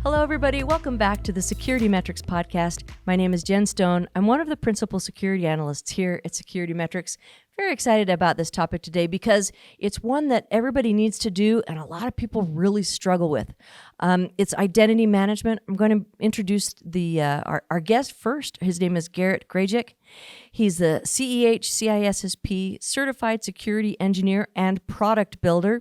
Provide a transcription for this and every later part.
Hello, everybody. Welcome back to the SecurityMetrics podcast. My name is Jen Stone. I'm one of the principal security analysts here at SecurityMetrics. Very excited about this topic today because it's one that everybody needs to do and a lot of people really struggle with. It's identity management. I'm going to introduce our guest first. His name is Garret Grajek. He's the CISSP certified security engineer and product builder.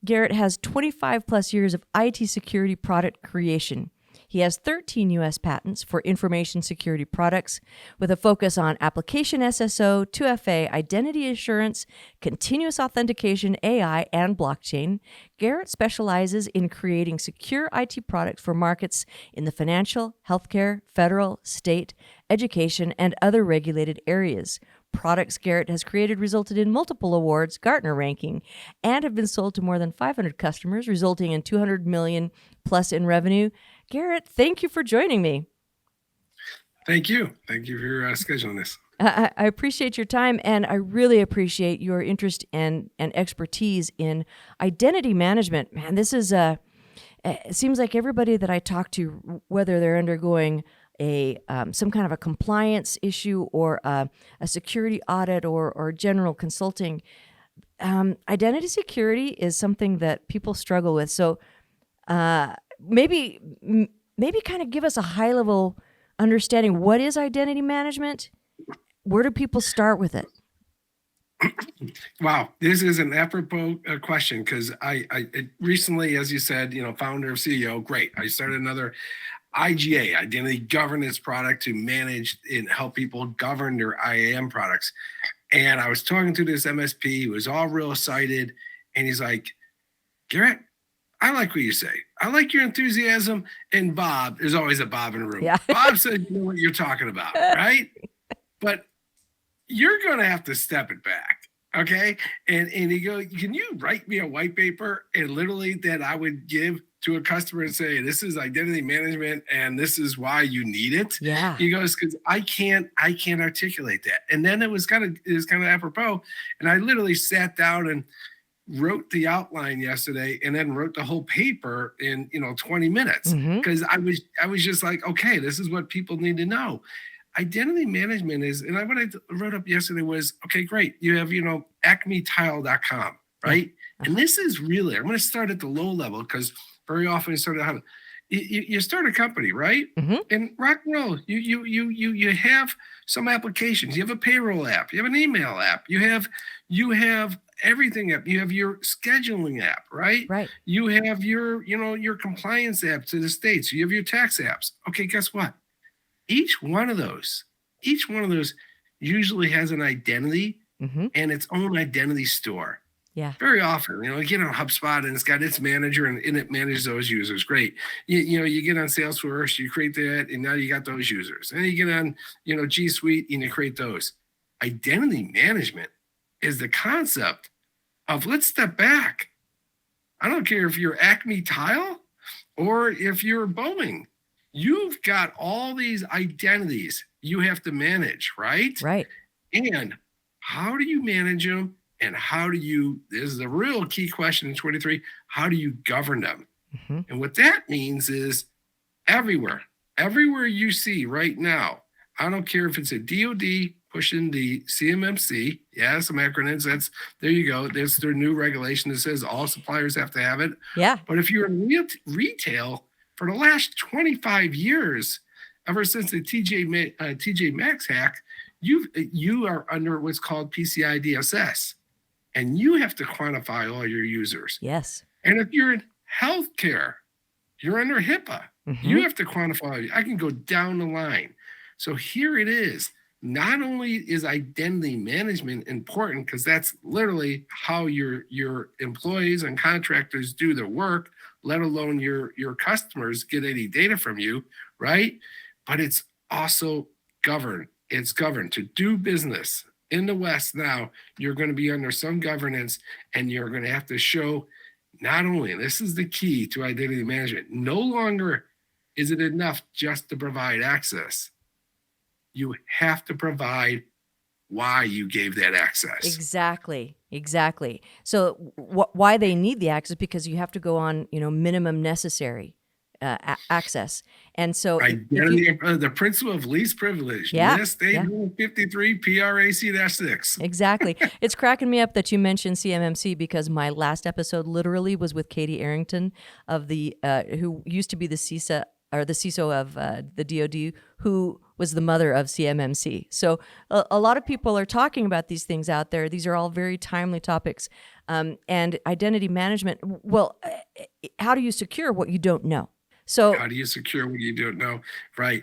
Garret has 25 plus years of IT security product creation. He has 13 U.S. patents for information security products with a focus on application SSO, 2FA, identity assurance, continuous authentication, AI, and blockchain. Garret specializes in creating secure IT products for markets in the financial, healthcare, federal, state, education, and other regulated areas. Products Garret has created resulted in multiple awards, Gartner ranking, and have been sold to more than 500 customers, resulting in $200 million plus in revenue. Garret, thank you for joining me. Thank you. Thank you for scheduling this. I appreciate your time, and I really appreciate your interest and expertise in identity management. Man, this is it seems like everybody that I talk to, whether they're undergoing some kind of a compliance issue or a security audit or general consulting, identity security is something that people struggle with. So maybe kind of give us a high level understanding. What is identity management? Where do people start with it? Wow, this is an apropos question because I recently, as you said, founder of CEO, great. I started another IGA, identity governance product, to manage and help people govern their IAM products. And I was talking to this MSP, he was all real excited, and he's like, Garret, I like what you say. I like your enthusiasm. And Bob, there's always a Bob in the room. Yeah. Bob said, you know what you're talking about, right? But you're going to have to step it back. Okay. And he goes, can you write me a white paper and literally that I would give to a customer and say, this is identity management and this is why you need it. Yeah. He goes, because I can't articulate that. And then it was kind of apropos. And I literally sat down and wrote the outline yesterday and then wrote the whole paper in 20 minutes because I was just like, okay, this is what people need to know. Identity management is, and what I wrote up yesterday was, okay, great. You have, acmetile.com, right? Uh-huh. And this is really, I'm going to start at the low level because very often you start a company, right? Mm-hmm. And rock and roll, you have some applications. You have a payroll app. You have an email app. You have everything app. You have your scheduling app, right? Right. You have your compliance app to the states. You have your tax apps. Okay, guess what? Each one of those usually has an identity and its own identity store. Yeah. Very often, you get on HubSpot and it's got its manager and it manages those users. Great. You get on Salesforce, you create that, and now you got those users. And you get on, G Suite and you create those. Identity management is the concept of let's step back. I don't care if you're Acme Tile or if you're Boeing. You've got all these identities you have to manage, right? Right. And how do you manage them? And this is the real key question in 23, how do you govern them? Mm-hmm. And what that means is everywhere you see right now, I don't care if it's a DOD pushing the CMMC, some acronyms, there you go. That's their new regulation that says all suppliers have to have it. Yeah. But if you're in retail, for the last 25 years, ever since the TJ Maxx hack, you are under what's called PCI DSS, and you have to quantify all your users. Yes. And if you're in healthcare, you're under HIPAA. Mm-hmm. You have to quantify. I can go down the line. So here it is. Not only is identity management important, because that's literally how your employees and contractors do their work, let alone your customers get any data from you, right? But it's also governed. It's governed to do business in the West. Now you're going to be under some governance, and you're going to have to show not only, and this is the key to identity management, no longer is it enough just to provide access. You have to provide why you gave that access. Exactly. So why they need the access, because you have to go on, minimum necessary. access. And so Identity, the principle of least privilege, NIST 853 PRAC-6. Exactly. It's cracking me up that you mentioned CMMC, because my last episode literally was with Katie Arrington of the who used to be the CISA, or the CISO of the DoD, who was the mother of CMMC. So a lot of people are talking about these things out there. These are all very timely topics. And identity management, well, how do you secure what you don't know? So how do you secure what you don't know? Right.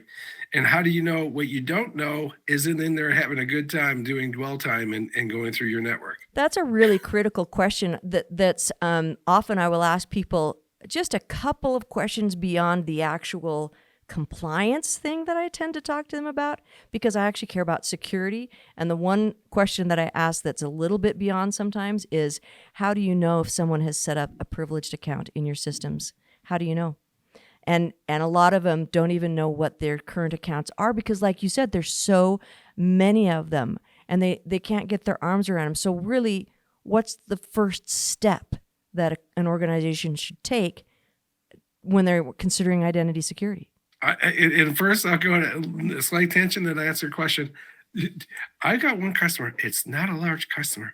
And how do you know what you don't know isn't in there having a good time doing dwell time and going through your network? That's a really critical question that's often I will ask people just a couple of questions beyond the actual compliance thing that I tend to talk to them about, because I actually care about security. And the one question that I ask that's a little bit beyond sometimes is, how do you know if someone has set up a privileged account in your systems? How do you know? And a lot of them don't even know what their current accounts are, because like you said, there's so many of them and they can't get their arms around them. So really, what's the first step that an organization should take when they're considering identity security? And first, I'll go on a slight tangent and answer your question. I got one customer. It's not a large customer.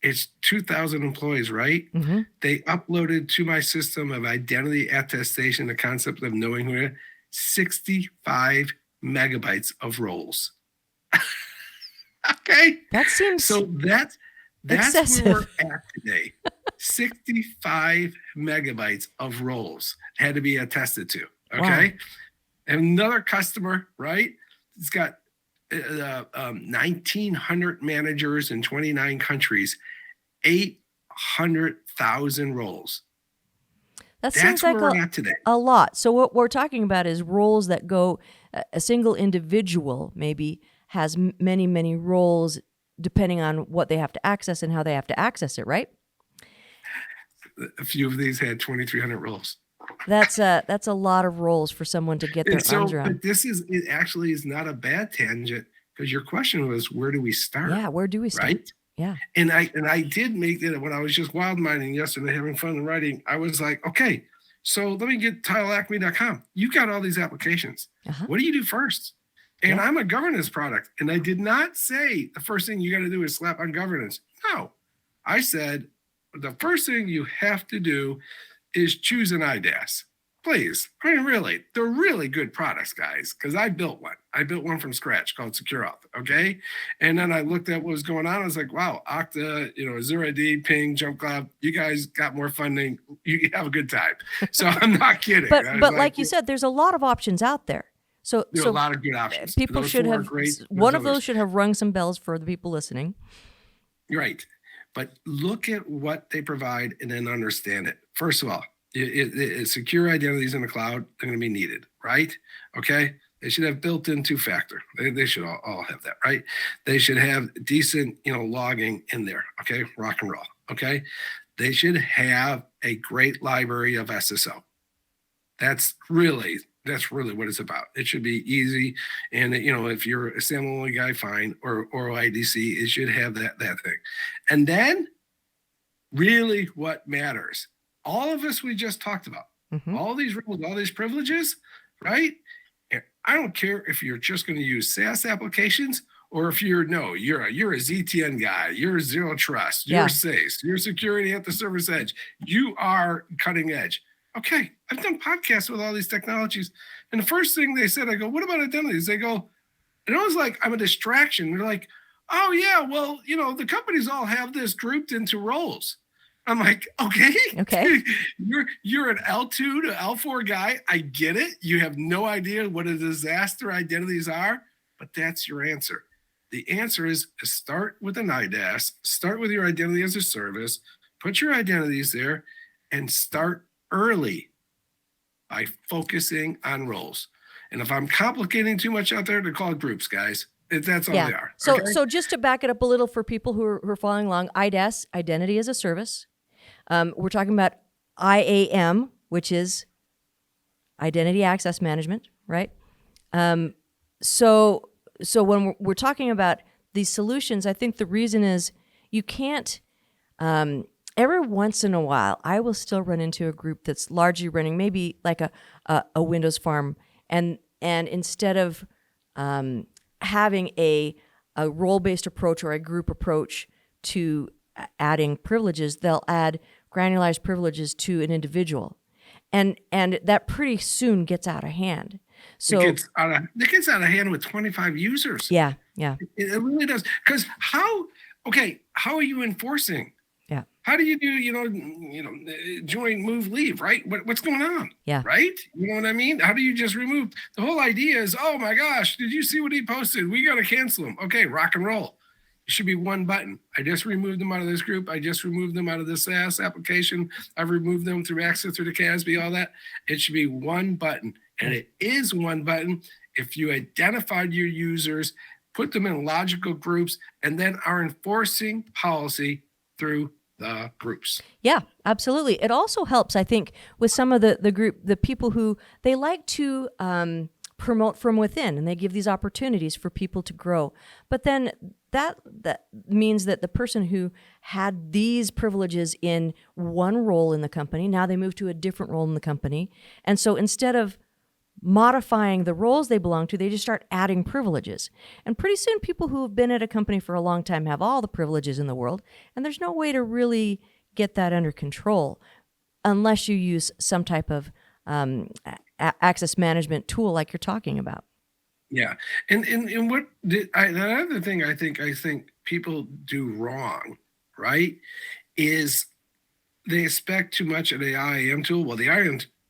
It's 2,000 employees, right? Mm-hmm. They uploaded to my system of identity attestation, the concept of knowing who, 65 megabytes of roles. Okay. That seems so that's excessive. where we're at today. 65 megabytes of roles had to be attested to. Okay. Wow. Another customer, right? It's got 1,900 managers in 29 countries, 800,000 roles. That seems like a lot. So what we're talking about is roles that go, a single individual maybe has many, many roles depending on what they have to access and how they have to access it, right? A few of these had 2,300 roles. That's a lot of roles for someone to get their arms around. But it actually is not a bad tangent, because your question was, where do we start? Yeah, where do we start? Right? Yeah. And I did make that when I was just wild minding yesterday, having fun and writing. I was like, okay, so let me get tileacme.com. You got all these applications. Uh-huh. What do you do first? And I'm a governance product. And I did not say the first thing you got to do is slap on governance. No, I said the first thing you have to do is choose an IDaaS. Please. I mean, really, they're really good products, guys, because I built one. I built one from scratch called SecurityAuth, okay? And then I looked at what was going on. I was like, wow, Okta, Zero ID, Ping, Jump Cloud, you guys got more funding. You have a good time. So I'm not kidding. But like you said, there's a lot of options out there. So there are a lot of good options. People should have, one of those should have rung some bells for the people listening. Right. But look at what they provide and then understand it. First of all, secure identities in the cloud, they're going to be needed, right? Okay. They should have built-in two-factor. They should all have that, right? They should have decent, logging in there. Okay. Rock and roll. Okay. They should have a great library of SSO. That's really what it's about. It should be easy. And, if you're a SAML-only guy, fine, or IDC, it should have that thing. And then really what matters, all of this we just talked about, all these rules, all these privileges, right? I don't care if you're just going to use SaaS applications or if you're a ZTN guy, you're Zero Trust, you're SACE, you're security at the service edge, you are cutting edge. Okay, I've done podcasts with all these technologies. And the first thing they said, I go, what about identities? They go, and I was like, I'm a distraction. They're like, oh yeah, well, the companies all have this grouped into roles. I'm like, okay. You're an L2 to L4 guy. I get it. You have no idea what a disaster identities are, but that's your answer. The answer is to start with an IDaaS, start with your identity as a service, put your identities there, and start early by focusing on roles. And if I'm complicating too much out there, to call it groups, guys. That's all they are. So just to back it up a little for people who are following along, IDaaS, identity as a service. We're talking about IAM, which is identity access management, right? So when we're talking about these solutions, I think the reason is you can't every once in a while, I will still run into a group that's largely running maybe like a Windows farm, and instead of having a role-based approach or a group approach to adding privileges, they'll add granularized privileges to an individual, and that pretty soon gets out of hand. So It gets out of hand with 25 users. yeah. It really does. Because how are you enforcing? Yeah. How do you do, join, move, leave, right? What's going on? Yeah. Right? You know what I mean? How do you just remove? The whole idea is, oh my gosh, did you see what he posted? We got to cancel him. Okay, rock and roll. It should be one button. I just removed them out of this group. I just removed them out of the SaaS application. I've removed them through access through the CASB, all that. It should be one button. And it is one button if you identified your users, put them in logical groups, and then are enforcing policy through the groups. Yeah, absolutely. It also helps, I think, with some of the people who they like to promote from within, and they give these opportunities for people to grow. But then that means that the person who had these privileges in one role in the company, now they move to a different role in the company. And so instead of modifying the roles they belong to, they just start adding privileges. And pretty soon people who have been at a company for a long time have all the privileges in the world, and there's no way to really get that under control unless you use some type of access management tool like you're talking about. Yeah. And another thing I think people do wrong, right, is they expect too much of the IAM tool. Well, the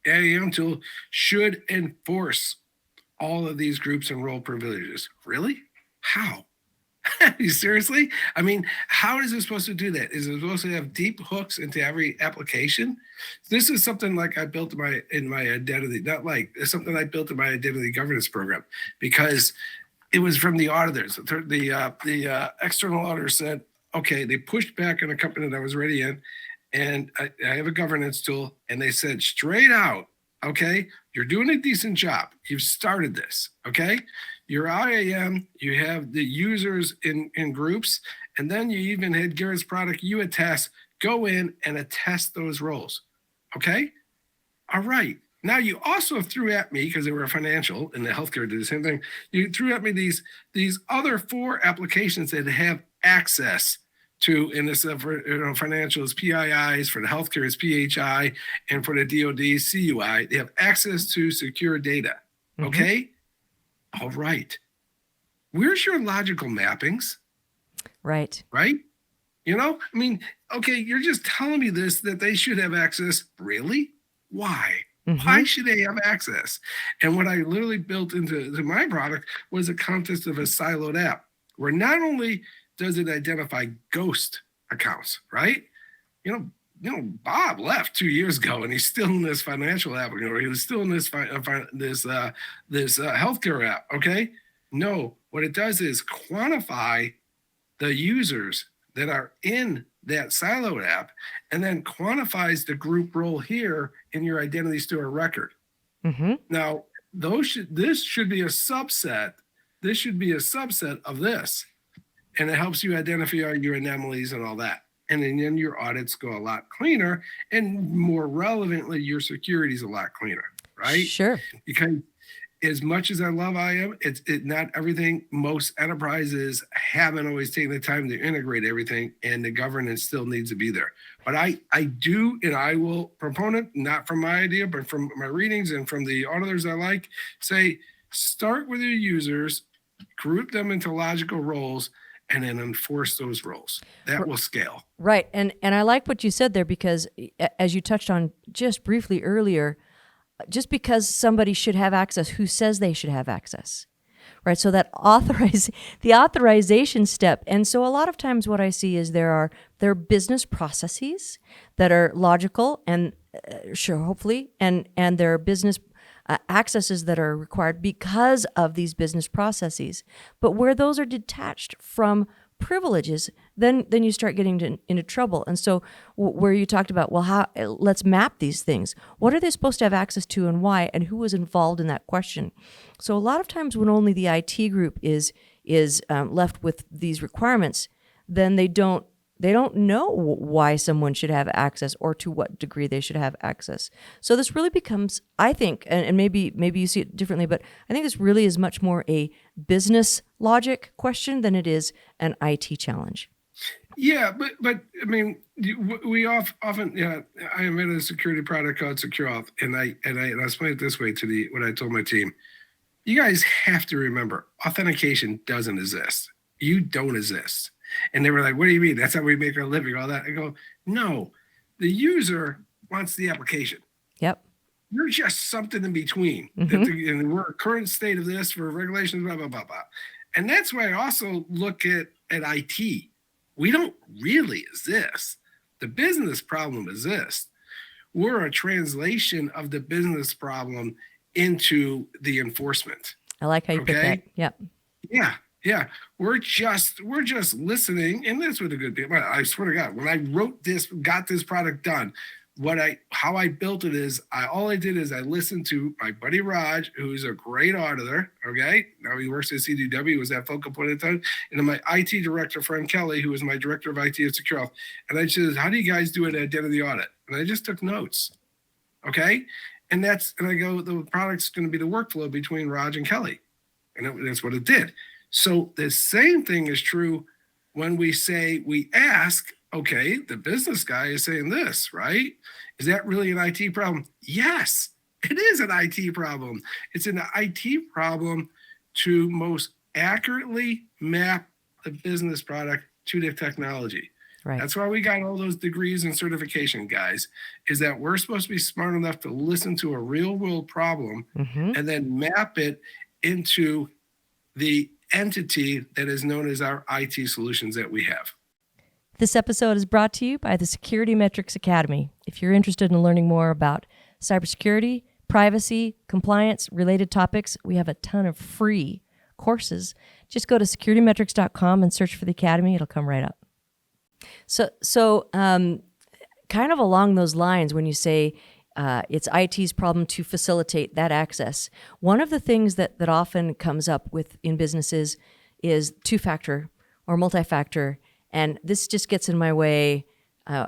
IAM tool should enforce all of these groups and role privileges. Really? How? You seriously? I mean, how is it supposed to do that? Is it supposed to have deep hooks into every application? This is something like I built in my identity, it's something I built in my identity governance program, because it was from the auditors. The external auditor said, okay, they pushed back on a company that I was already in, and I have a governance tool, and they said straight out, okay, you're doing a decent job. You've started this, okay? Your IAM, you have the users in groups, and then you even had Garrett's product, YouAttest, go in and attest those roles, okay? All right. Now you also threw at me, because they were financial, and the healthcare did the same thing, you threw at me these other 4 applications that have access to, and this for financial is PIIs, for the healthcare is PHI, and for the DoD CUI. They have access to secure data. Okay. All right. Where's your logical mappings? Right. Right. I mean, okay, you're just telling me this, that they should have access. Really? Why? Why should they have access? And what I literally built into my product was a context of a siloed app, where not only does it identify ghost accounts, right? Bob left 2 years ago, and he's still in this financial app, or he was still in this healthcare app. Okay, no, what it does is quantify the users that are in that siloed app, and then quantifies the group role here in your identity store record. Now, this should be a subset. This should be a subset of this. And it helps you identify your anomalies and all that. And then your audits go a lot cleaner, and more relevantly, your security is a lot cleaner, right? Sure. Because as much as I love IAM, it's not everything. Most enterprises haven't always taken the time to integrate everything, and the governance still needs to be there. But I do, and I will proponent, not from my idea, but from my readings and from the auditors I like, say, start with your users, group them into logical roles, and then enforce those roles. That will scale. Right. And I like what you said there, because as you touched on just briefly earlier, just because somebody should have access, who says they should have access? Right. So that the authorization step. And so a lot of times what I see is there are business processes that are logical and hopefully, and there are business accesses that are required because of these business processes. But where those are detached from privileges, then you start getting into trouble. And so where you talked about, well, let's map these things. What are they supposed to have access to, and why, and who was involved in that question? So a lot of times when only the IT group is left with these requirements, then they don't know why someone should have access or to what degree they should have access. So this really becomes, I think, and maybe you see it differently, but I think this really is much more a business logic question than it is an IT challenge. Yeah, but I mean, we often, I invented a security product called SecurityAuth, and I explain it this way to what I told my team. You guys have to remember, authentication doesn't exist. You don't exist. And they were like, what do you mean? That's how we make our living, all that. I go, no, the user wants the application. Yep. You're just something in between. Mm-hmm. And we're a current state of this for regulations, blah, blah, blah, blah. And that's why I also look at IT. We don't really exist. The business problem exists. We're a translation of the business problem into the enforcement. I like how you put that. Yep. Yeah. We're just listening, and that's what the good thing. I swear to God, when I got this product done, how I built it is all I did is I listened to my buddy Raj, who's a great auditor. Okay, now he works at CDW, was at focal point at the time, and then my IT director friend Kelly, who was my director of IT at SecurityAuth. And I said, how do you guys do an identity audit? And I just took notes. Okay, and I go, the product's going to be the workflow between Raj and Kelly, and that's what it did. So the same thing is true when we ask, okay, the business guy is saying this, right? Is that really an IT problem? Yes, it is an IT problem. It's an IT problem to most accurately map the business product to the technology. Right. That's why we got all those degrees and certification, guys, is that we're supposed to be smart enough to listen to a real world problem and then map it into the entity that is known as our IT solutions that we have. This episode is brought to you by the SecurityMetrics Academy. If you're interested in learning more about cybersecurity, privacy, compliance, related topics, we have a ton of free courses. Just go to securitymetrics.com and search for the Academy. It'll come right up. So kind of along those lines, when you say it's IT's problem to facilitate that access, one of the things that often comes up in businesses is two-factor or multi-factor. And this just gets in my way. I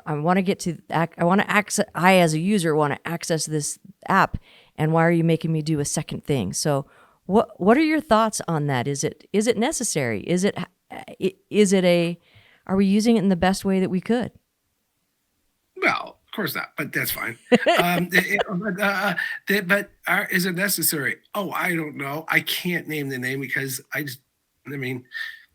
as a user want to access this app, and why are you making me do a second thing? So what are your thoughts on that? Is it necessary? Are we using it in the best way that we could? Well, of course not, but that's fine. But is it necessary? Oh, I don't know. I can't name the name because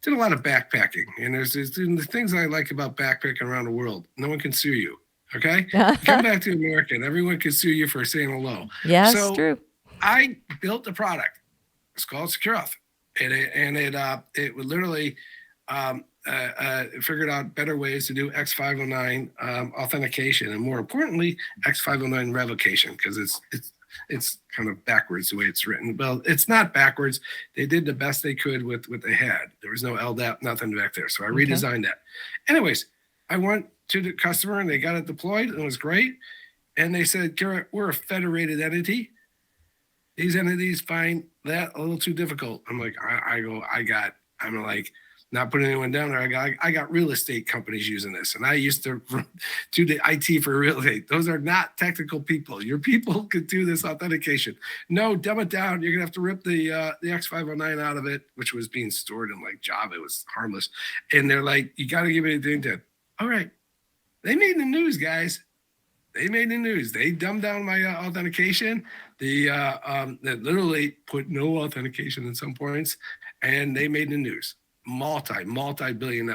did a lot of backpacking, and there's the things I like about backpacking around the world. No one can sue you. Okay, come back to America, and everyone can sue you for saying hello. Yes, so true. I built a product. It's called SecurityAuth, and it would literally figured out better ways to do X509 authentication, and more importantly, X509 revocation, because it's kind of backwards the way it's written. Well, it's not backwards. They did the best they could with what they had. There was no LDAP, nothing back there. So I redesigned that. Anyways, I went to the customer and they got it deployed and it was great. And they said, Garret, we're a federated entity. These entities find that a little too difficult. I'm like, I'm like, not putting anyone down there. I got real estate companies using this, and I used to do the IT for real estate. Those are not technical people. Your people could do this authentication. No, dumb it down. You're gonna have to rip the X509 out of it, which was being stored in like Java. It was harmless. And they're like, you got to give it a ding. All right, they made the news, guys. They made the news. They dumbed down my authentication. They literally put no authentication in some points, and they made the news. Multi-million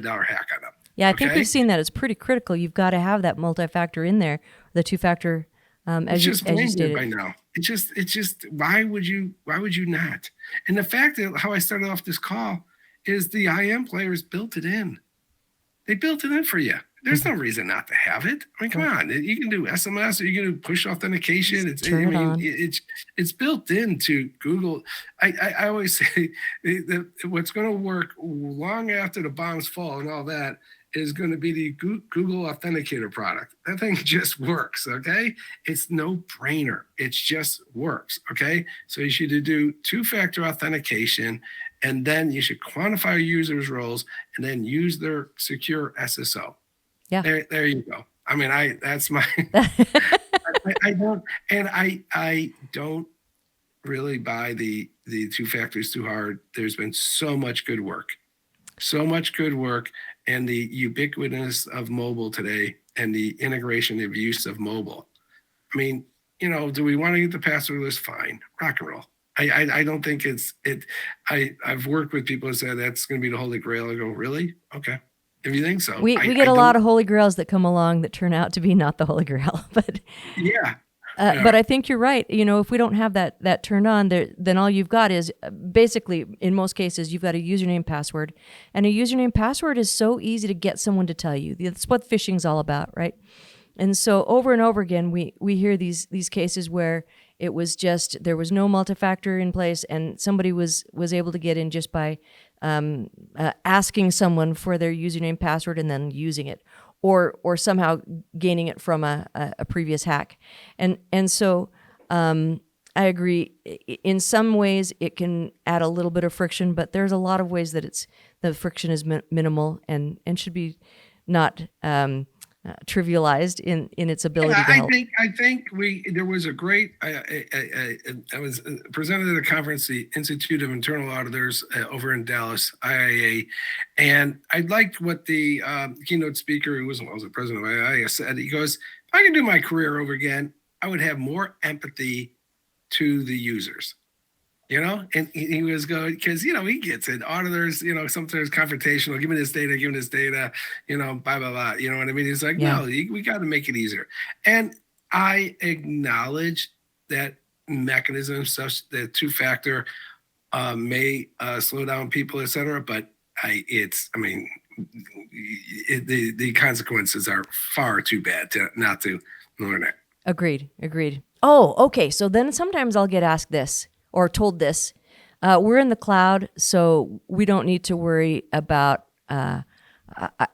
dollar hack on them. Yeah, I think we've seen that. It's pretty critical. You've got to have that multi-factor in there, the two-factor, as you stated. By now. It's just why would you not? And the fact that how I started off this call is the IM players built it in. They built it in for you. There's no reason not to have it. I mean, come on. You can do SMS or you can do push authentication. It's built into Google. I always say that what's going to work long after the bombs fall and all that is going to be the Google Authenticator product. That thing just works, okay? It's no brainer. It just works, okay? So you should do two-factor authentication, And then you should quantify users' roles and then use their secure SSO. Yeah. There you go. I mean, that's my, I don't really buy the two factors too hard. There's been so much good work, and the ubiquitous of mobile today and the integration of use of mobile. I mean, do we want to get the passwordless? Fine, rock and roll. I don't think I've worked with people who say that's going to be the holy grail. I go, really? Okay. If you think so. We get a lot of holy grails that come along that turn out to be not the holy grail, but yeah. But I think you're right. If we don't have that turned on, then all you've got is basically, in most cases, you've got a username password, and a username password is so easy to get someone to tell you. That's what phishing's all about, right? And so over and over again, we hear these cases where it was just there was no multi-factor in place, and somebody was able to get in just by asking someone for their username password and then using it, or somehow gaining it from a previous hack. And so I agree. In some ways, it can add a little bit of friction, but there's a lot of ways that the friction is minimal and should be not trivialized in its ability to help. I think there was a great. I was presented at a conference, the Institute of Internal Auditors over in Dallas, IIA, and I liked what the keynote speaker, who was the president of IIA, said. He goes, "If I can do my career over again, I would have more empathy to the users." And he was going, because, he gets it. Auditors, sometimes confrontational, give me this data, blah, blah, blah. You know what I mean? He's like, no, we got to make it easier. And I acknowledge that mechanism, such that two-factor may slow down people, et cetera. But the consequences are far too bad not to learn it. Agreed. Oh, okay. So then sometimes I'll get asked this, or told this, we're in the cloud, so we don't need to worry about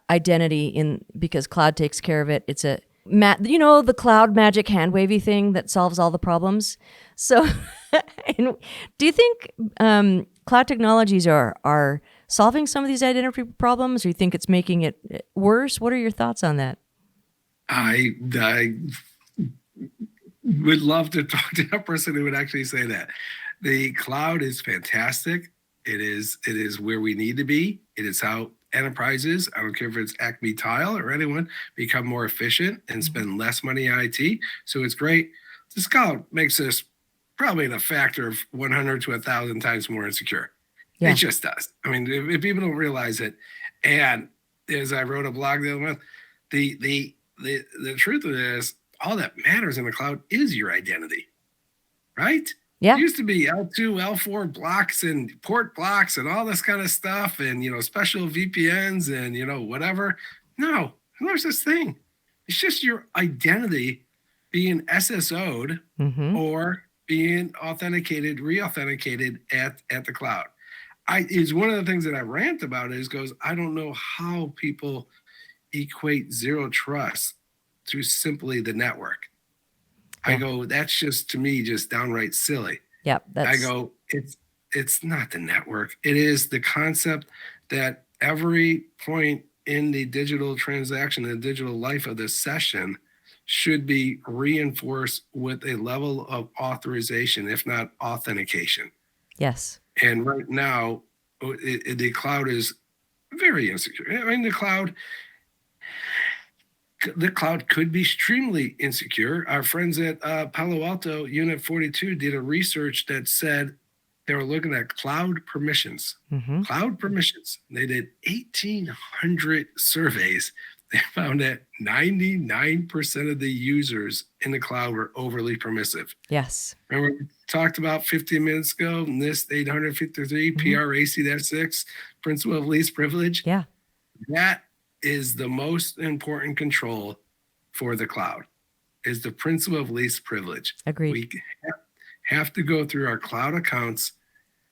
identity because cloud takes care of it. It's the cloud magic hand wavy thing that solves all the problems. So, do you think cloud technologies are solving some of these identity problems, or you think it's making it worse? What are your thoughts on that? I would love to talk to a person who would actually say that. The cloud is fantastic. It is where we need to be. It is how enterprises, I don't care if it's Acme Tile or anyone, become more efficient and spend less money on IT. So it's great. This cloud makes us probably in a factor of 100 to 1,000 times more insecure. Yeah. It just does. I mean, if people don't realize it, and as I wrote a blog the other month, the truth of it is, all that matters in the cloud is your identity, right? Yeah. It used to be L2, L4 blocks and port blocks and all this kind of stuff, and special VPNs and whatever. No, there's this thing. It's just your identity being SSO'd or being authenticated, re-authenticated at the cloud. Is one of the things that I rant about I don't know how people equate zero trust to simply the network. I go, that's just, to me, just downright silly. Yep. I go, it's not the network. It is the concept that every point in the digital transaction, the digital life of the session, should be reinforced with a level of authorization, if not authentication. Yes. And right now, the cloud is very insecure. I mean, the cloud could be extremely insecure. Our friends at Palo Alto Unit 42 did a research that said they were looking at cloud permissions. Cloud permissions. They did 1,800 surveys. They found that 99% of the users in the cloud were overly permissive. Yes. Remember we talked about 15 minutes ago, NIST 853, PRAC-6, principle of least privilege. Yeah. That is the most important control for the cloud, is the principle of least privilege. Agreed. We have to go through our cloud accounts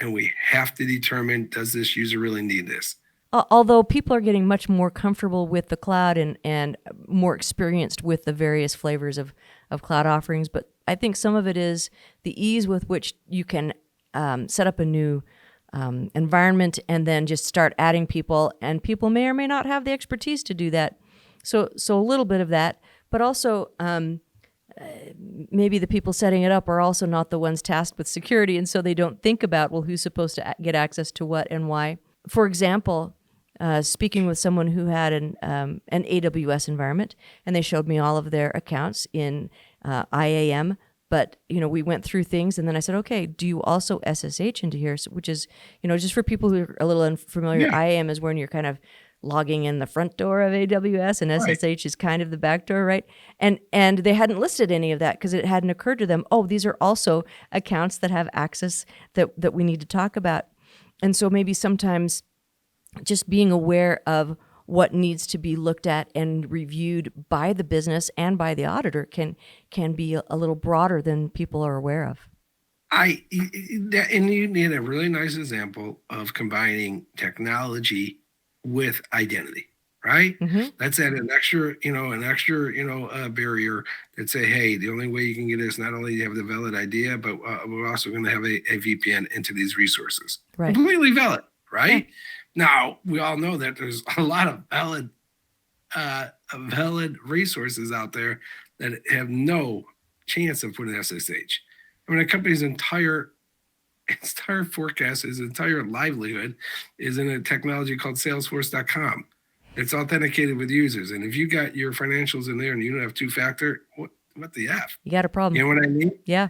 and we have to determine, does this user really need this? Although people are getting much more comfortable with the cloud and more experienced with the various flavors of cloud offerings, but I think some of it is the ease with which you can set up a new environment, and then just start adding people, and people may or may not have the expertise to do that. So a little bit of that, but also maybe the people setting it up are also not the ones tasked with security, and so they don't think about, well, who's supposed to get access to what and why. For example, speaking with someone who had an AWS environment, and they showed me all of their accounts in IAM, but we went through things, and then I said, okay, do you also SSH into here? So, which is, just for people who are a little unfamiliar, Yeah. IAM is when you're kind of logging in the front door of AWS, and SSH is kind of the back door, right? And they hadn't listed any of that because it hadn't occurred to them, oh, these are also accounts that have access that we need to talk about. And so maybe sometimes just being aware of what needs to be looked at and reviewed by the business and by the auditor can be a little broader than people are aware of. And you need a really nice example of combining technology with identity, right? Mm-hmm. Let's add an extra barrier that say, hey, the only way you can get this, not only do you have the valid idea, but we're also going to have a VPN into these resources. Right. Completely valid, right? Yeah. Now, we all know that there's a lot of valid resources out there that have no chance of putting SSH. I mean, a company's entire forecast, his entire livelihood is in a technology called Salesforce.com. It's authenticated with users. And if you got your financials in there and you don't have two-factor, what the F? You got a problem. You know what I mean? Yeah.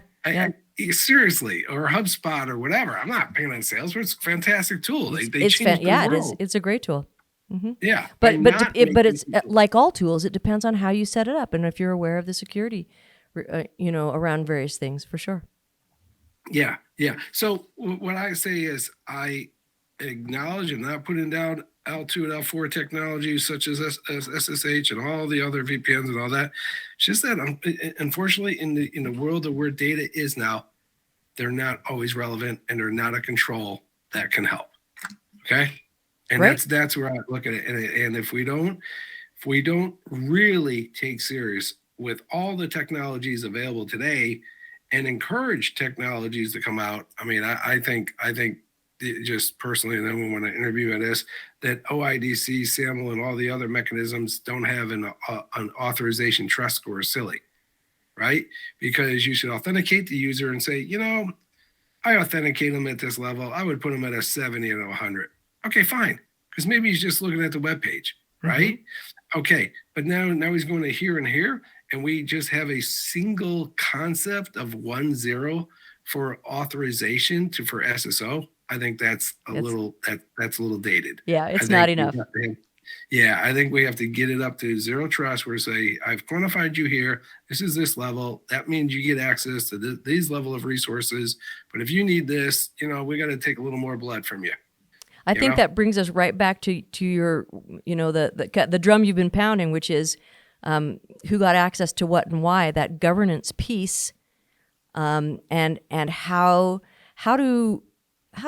Seriously, or HubSpot or whatever. I'm not paying on Salesforce. It's a fantastic tool. They changed the world. It is. It's a great tool. Mm-hmm. Yeah. But it's like all tools, it depends on how you set it up and if you're aware of the security, around various things, for sure. Yeah. So what I say is I acknowledge and not putting down L2 and L4 technologies such as SSH and all the other VPNs and all that. It's just that unfortunately in the world of where data is now, they're not always relevant and they're not a control that can help. Okay. And right. that's where I look at it. And if we don't really take serious with all the technologies available today and encourage technologies to come out, I mean, I think just personally, and then when I interview at this, that OIDC, SAML, and all the other mechanisms don't have an authorization trust score is silly, right? Because you should authenticate the user and say, I authenticate them at this level. I would put them at a 70 and a 100. Okay, fine. Because maybe he's just looking at the web page, right? Mm-hmm. Okay, but now he's going to here and here, and we just have a single concept of 1-0 for authorization for SSO. I think that's a little dated. Yeah, it's not enough. I think we have to get it up to zero trust where say, I've quantified you here. This is this level. That means you get access to these level of resources. But if you need this, we got to take a little more blood from you. I think that brings us right back to your, the drum you've been pounding, which is who got access to what and why, that governance piece, and how do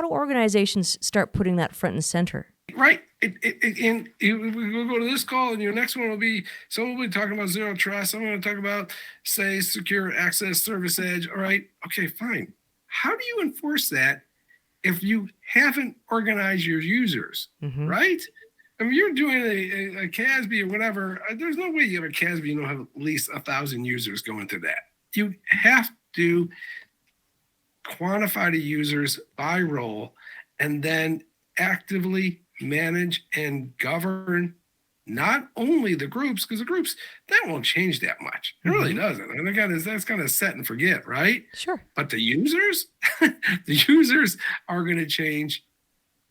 organizations start putting that front and center? Right. We'll go to this call, and your next one will be, someone will be talking about zero trust. I'm going to talk about, say, secure access service edge. All right. Okay, fine. How do you enforce that if you haven't organized your users, mm-hmm. right? I mean, you're doing a CASB or whatever. There's no way you have a CASB you don't have at least 1,000 users going to that. You have to quantify the users by role and then actively manage and govern not only the groups, because the groups, that won't change that much. It really doesn't. And again, that's kind of set and forget, right? Sure. But the users, the users are going to change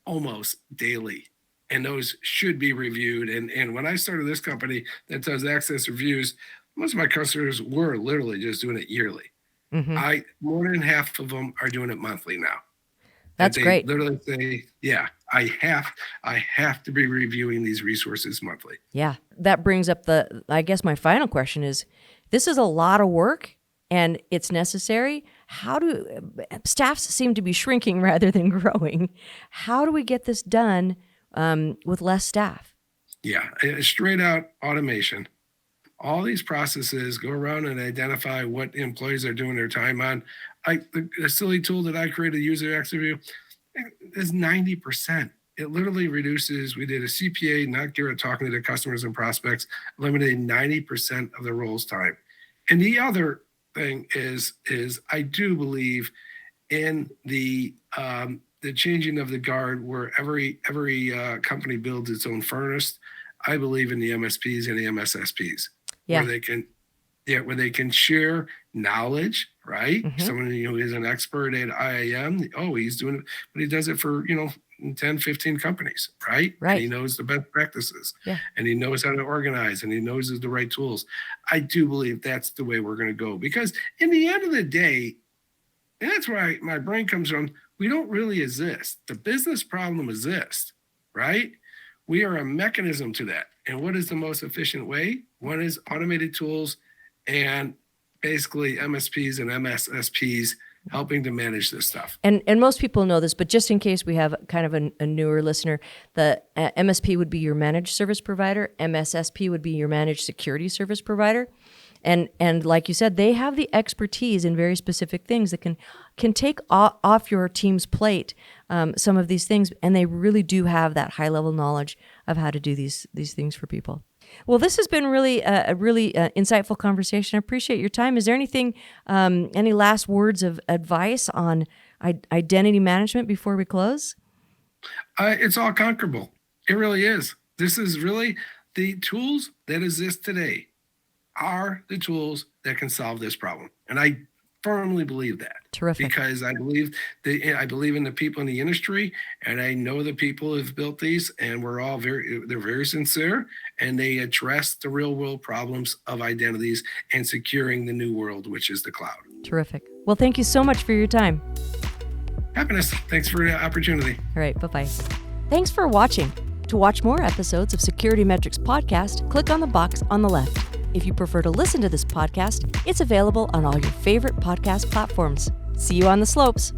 almost daily. And those should be reviewed. And when I started this company that does access reviews, most of my customers were literally just doing it yearly. Mm-hmm. More than half of them are doing it monthly now. That's great. Literally say, I have to be reviewing these resources monthly. Yeah. That brings up I guess my final question is, this is a lot of work and it's necessary. Staffs seem to be shrinking rather than growing. How do we get this done with less staff? Yeah, straight out automation. All these processes go around and identify what employees are doing their time on. The silly tool that I created, user access review, is 90%. It literally reduces, we did a CPA, not Garret, talking to the customers and prospects, eliminating 90% of the roles time. And the other thing is I do believe in the changing of the guard, where every company builds its own furnace. I believe in the MSPs and the MSSPs, where they can share knowledge, right? Someone who is an expert at IAM, he's doing it, but he does it for 10, 15 companies, right? And he knows the best practices, and he knows how to organize, and he knows the right tools. I do believe that's the way we're going to go, because in the end of the day, and that's where my brain comes from, we don't really exist. The business problem exists, right? We are a mechanism to that. And what is the most efficient way? One is automated tools and basically MSPs and MSSPs helping to manage this stuff. And most people know this, but just in case we have kind of a newer listener, the MSP would be your managed service provider. MSSP would be your managed security service provider. And like you said, they have the expertise in very specific things that can take off your team's plate some of these things, and they really do have that high level knowledge of how to do these things for people. Well, this has been really a really insightful conversation. I appreciate your time. Is there anything, any last words of advice on identity management before we close? It's all conquerable. It really is. This is really the tools that exist today are the tools that can solve this problem. And I firmly believe that. Terrific. Because I believe in the people in the industry, and I know the people who have built these, and they're very sincere, and they address the real world problems of identities and securing the new world, which is the cloud. Terrific. Well, thank you so much for your time. Happiness. Thanks for the opportunity. All right. Bye-bye. Thanks for watching. To watch more episodes of SecurityMetrics podcast, click on the box on the left. If you prefer to listen to this podcast, it's available on all your favorite podcast platforms. See you on the slopes.